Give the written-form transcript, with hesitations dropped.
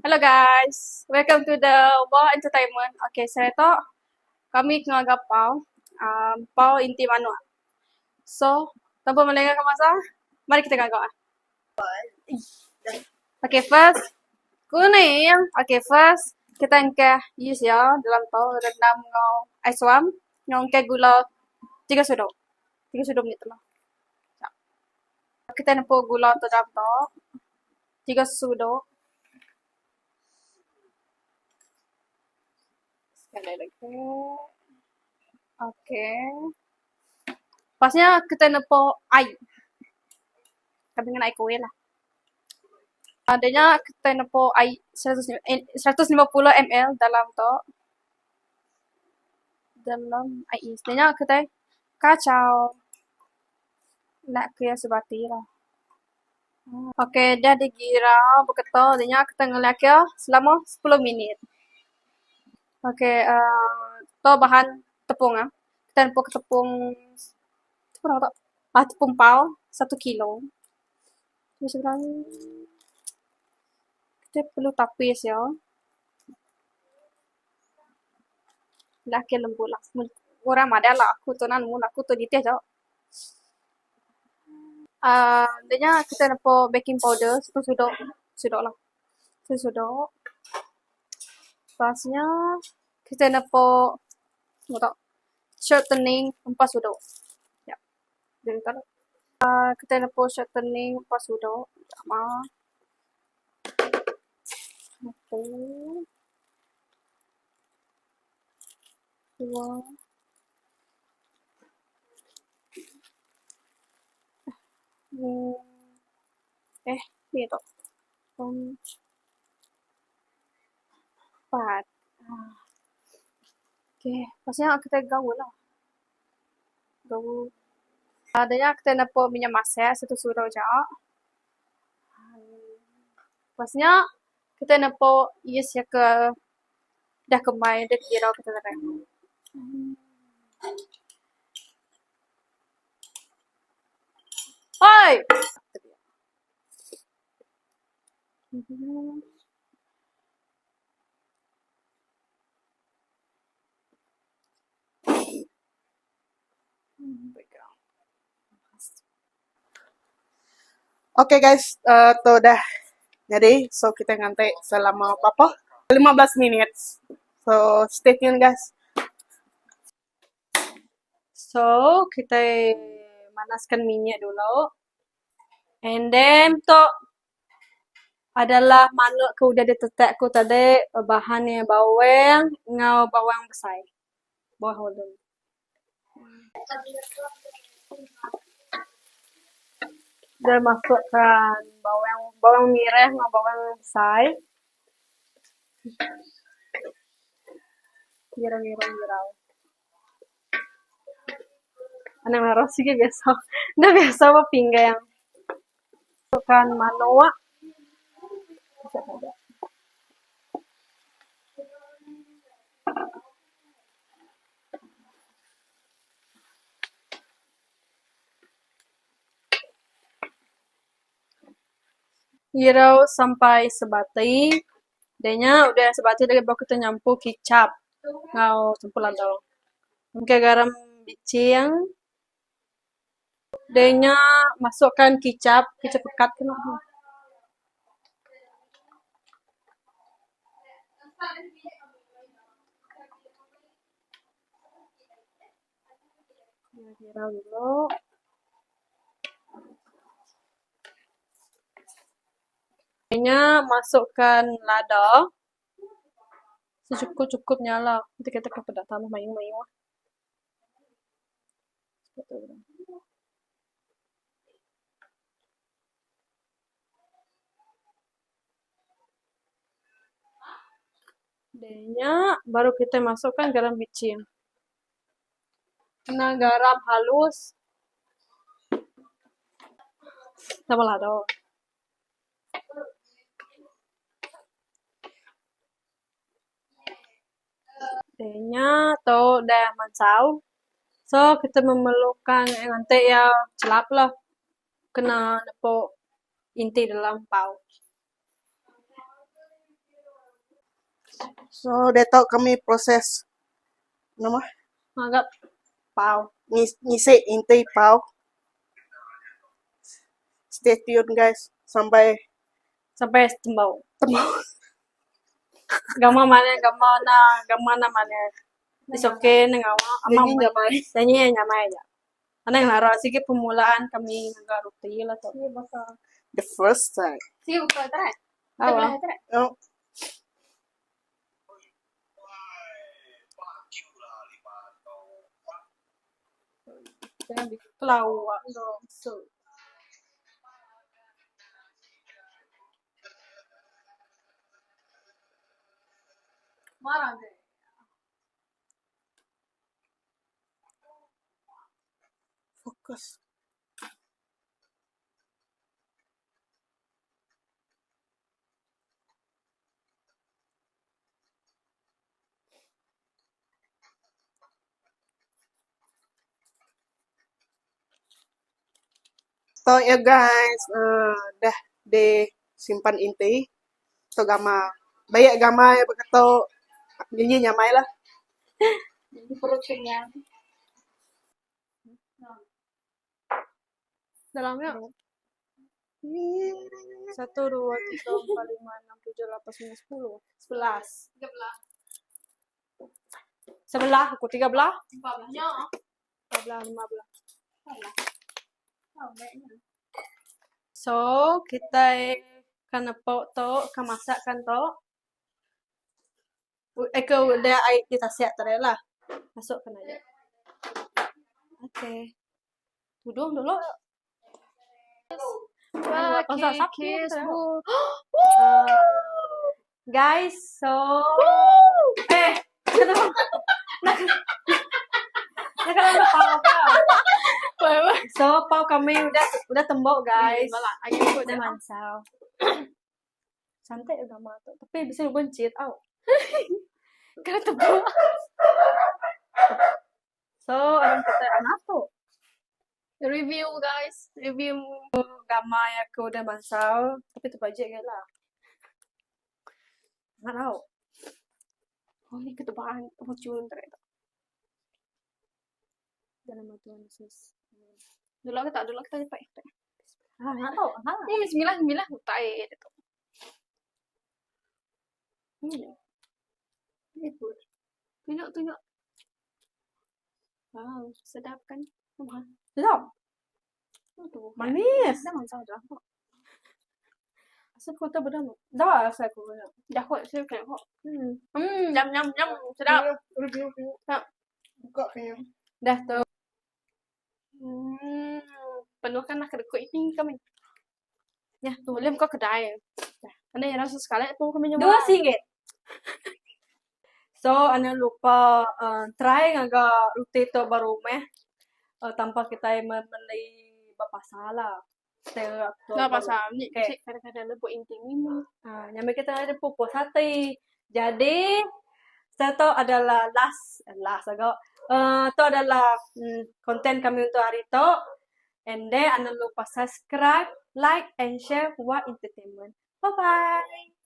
Hello guys, welcome to the Wow Entertainment. Okay, saya to kami ngagap pau, pau inti manu. So, tanpa melengahkan masa, mari kita gagap. Okay, first kuning. Okay, first kita angkat use ya dalam to rendam ngau aiswam, ngau gula 3 sendok. 3 sendok ni telah. Kita nampak gula tu dalam to 3 sendok. Sekali lagi. Oke. Pasnya kita nampak air. Kami dengan air kuih lah. Adanya kita nampak air 150 ml dalam to. Dalam air. Adanya kita kacau. Nak kaya sebati lah. Oke, dah digira begitu. Adanya kita ngelak ya selama 10 minit. Oke, to bahan tepung ah. Kita nampak tepung apa? Tepung pau 1 kilo. Terus sebenarnya kita perlu tapis ya. Laki lembu lah. Orang ada lah aku tu nan mula aku tu di teh jauh. Adanya kita nampak baking powder 1 sendok lah. 1 sendok. Pasnya kita nampak shortening 4 sendok. Ya. Jadi kalau kita nampak shortening 4 sendok. Sama. Satu. 2. Ni tu. 4. Okay. Pasnya kita gaul lah. Gaul. Adanya kita nampak minyak masak 1 sendok je. Pasnya kita nampak yes ya ke dah kembali dah kira kita tarik. Oi. Oke guys, tuh udah jadi, so kita ngantai selama berapa? 15 menit. So stay tune guys. So, kita manaskan minyak dulu. And then to adalah manuk ke udah ditetek ku tadi bahannya bawang, ngau bawang besar. Bawang dulu. Dan masukkan bawang merah sama bawang besar. Girang. Aneh merah sih biasa. Udah biasa apa pinggang. Masukkan manuk. Girau sampai sebati. Denya udah sebati lagi baru kita nyampur kicap. Ngau campur lado. Mungkin garam bicing. Denya masukkan kicap pekat kena. Girau dulu. Denya masukkan lada. Secukup-cukupnya lah. Nanti kita kepedak tambah mayu-mayu. Denya baru kita masukkan garam bicin. Nah, garam halus. Tambah lado. Denya atau dah mansau. So, kita memerlukan nanti ya celap lah. Kena nepuk inti dalam pau. So, dito kami proses nama Agak pau. ngisi inti pau. Stay tune guys sampai Sampai tembau. temu. Gama na mana. It's okay na ngawa. Nyanyi nyamai. Nyanyi nyamai aja. Anang naro sige pemulaan kami nggaruti lah to. The first time. Sige buka tara. Awa. Oh, Jangan bikin pelawak dong. So. Marah deh. fokus. So ya guys, dah disimpan inti. So gama, banyak gama ya begitu nyanyi nyamai lah. Jadi perut kenyang. Dalamnya 1, 2, 3, 4, 5, 6, 7, 8, 9, 10, 11. 11, aku 13. 14, 15. So, kita kana po to, kamasak kan to. Ikaw, udah ay kita siap tadi lah. Masukkan aja. Oke. Tudung dulu. Wah, kiss, bu. Guys, so kenapa? Nakala pau ka. So, pau kami udah tembok, guys. Udah mansal. Santai udah mati. Tapi bisa bencit, Karena tembok. So, orang kata anak tuh. Review guys, review gama ya aku udah mansal, tapi itu aja ya lah. Nggak tahu. Oh ini ketebaan, muncul ternyata. Dalam aturan sus. Dulu kita pakai. Nggak tahu. Ini Bismillah utai itu. Ini tunjuk. Wow, sedap kan? Sedap. Manis. Dah mansal dah. Asal kota berdama. Dah asal aku berdama. Dah kok saya kena kok. Nyam sedap. Review. Buka kayaknya. Dah tuh. Penuhkanlah kedekut ini kami. Ya, tuh boleh kau kedai. Dah. Anda yang rasa sekali tuh kami nyoba. RM2. So, anda lupa try agak roti itu baru tanpa kita membeli bapak salah. Nah, pasal ni kadang-kadang lebih intim ini. Nyampe kita ada pupus hati. Jadi, itu adalah last agak. Itu adalah konten kami untuk hari itu. And then, anda lupa subscribe, like, and share What Entertainment. Bye-bye.